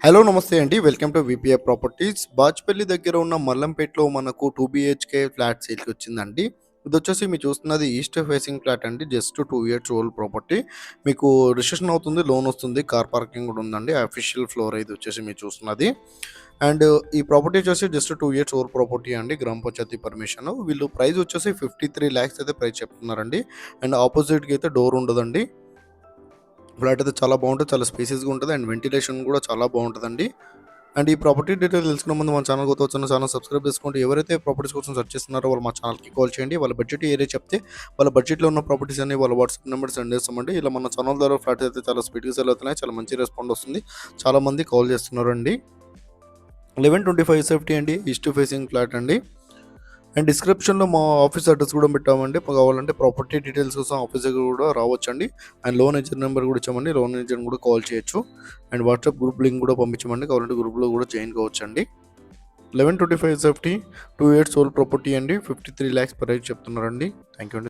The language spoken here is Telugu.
హలో నమస్తే అండి. Welcome to VPA properties. Bachupally దగ్గర ఉన్న మల్లంపేటలో మనకు 2 బీహెచ్‌కే ఫ్లాట్ సేల్‌కి వచ్చిందండి. ఇదొచ్చేసి మీరు చూస్తున్నది ఈస్ట్ ఫేసింగ్ ఫ్లాట్ అండి. Just 2 years old property. మీకు రిజిస్ట్రేషన్ అవుతుంది, లోన్ వస్తుంది, కార్ పార్కింగ్ కూడా ఉందండి. అఫీషియల్ ఫ్లోర్ ఇది వచ్చేసి మీరు చూస్తున్నది. అండ్ ఈ ప్రాపర్టీ వచ్చేసి జస్ట్ 2 ఇయర్స్ ఓల్డ్ ప్రాపర్టీ అండి. గ్రామ పంచాయతీ పర్మిషన్. వీళ్ళు ప్రైస్ వచ్చేసి 53,00,000 అయితే ప్రైస్ చెప్తున్నారండి. అండ్ ఆపోజిట్‌కి అయితే డోర్ ఉండదండి. ఫ్లాట్ అయితే చాలా బాగుంటుంది, చాలా స్పేసెస్గా ఉంటుంది అండ్ వెంటిలేషన్ కూడా చాలా బాగుంటుందండి. అండ్ ఈ ప్రాపర్టీ డీటెయిల్ తెలుసుకునే ముందు మన ఛానల్ కొత్త వచ్చిన ఛానల్ సబ్స్క్రైబ్ చేసుకోండి. ఎవరైతే ప్రాపర్టీస్ కోసం సెర్చ్ చేస్తున్నారో వాళ్ళు మా ఛానల్కి కాల్ చేయండి. వాళ్ళ బడ్జెట్ ఏరియా చెప్తే వాళ్ళ బడ్జెట్లో ఉన్న ప్రాపర్టీస్ అన్ని వాళ్ళ వాట్సాప్ నెంబర్ సెండ్ చేస్తామండి. ఇలా మన ఛానల్ ద్వారా ఫ్లాట్స్ అయితే చాలా స్పీడ్గా సెల్ అవుతున్నాయి, చాలా మంచి రెస్పాండ్ వస్తుంది, చాలా మంది కాల్ చేస్తున్నారండి. 1125 సేఫ్టీ అండి, ఈస్ట్ ఫేసింగ్ ఫ్లాట్ అండి. అండ్ డిస్క్రిప్షన్లో మా ఆఫీస్ అడ్రస్ కూడా పెట్టామండి. కావాలంటే ప్రాపర్టీ డీటెయిల్స్ కోసం ఆఫీస్ దగ్గర కూడా రావచ్చండి. అండ్ లోన్ ఏజెంట్ నెంబర్ కూడా ఇచ్చామండి, లోన్ ఏజెంట్ కూడా కాల్ చేయొచ్చు. అండ్ వాట్సాప్ గ్రూప్ లింక్ కూడా పంపించమండి, కావాలంటే గ్రూప్లో కూడా జాయిన్ కావచ్చండి. 1125 సేఫ్టీ, 2 ఇయర్స్ ఓల్డ్ ప్రాపర్టీ అండి. 53 lakhs ప్రైస్ చెప్తున్నారండి. థ్యాంక్ యూ అండి.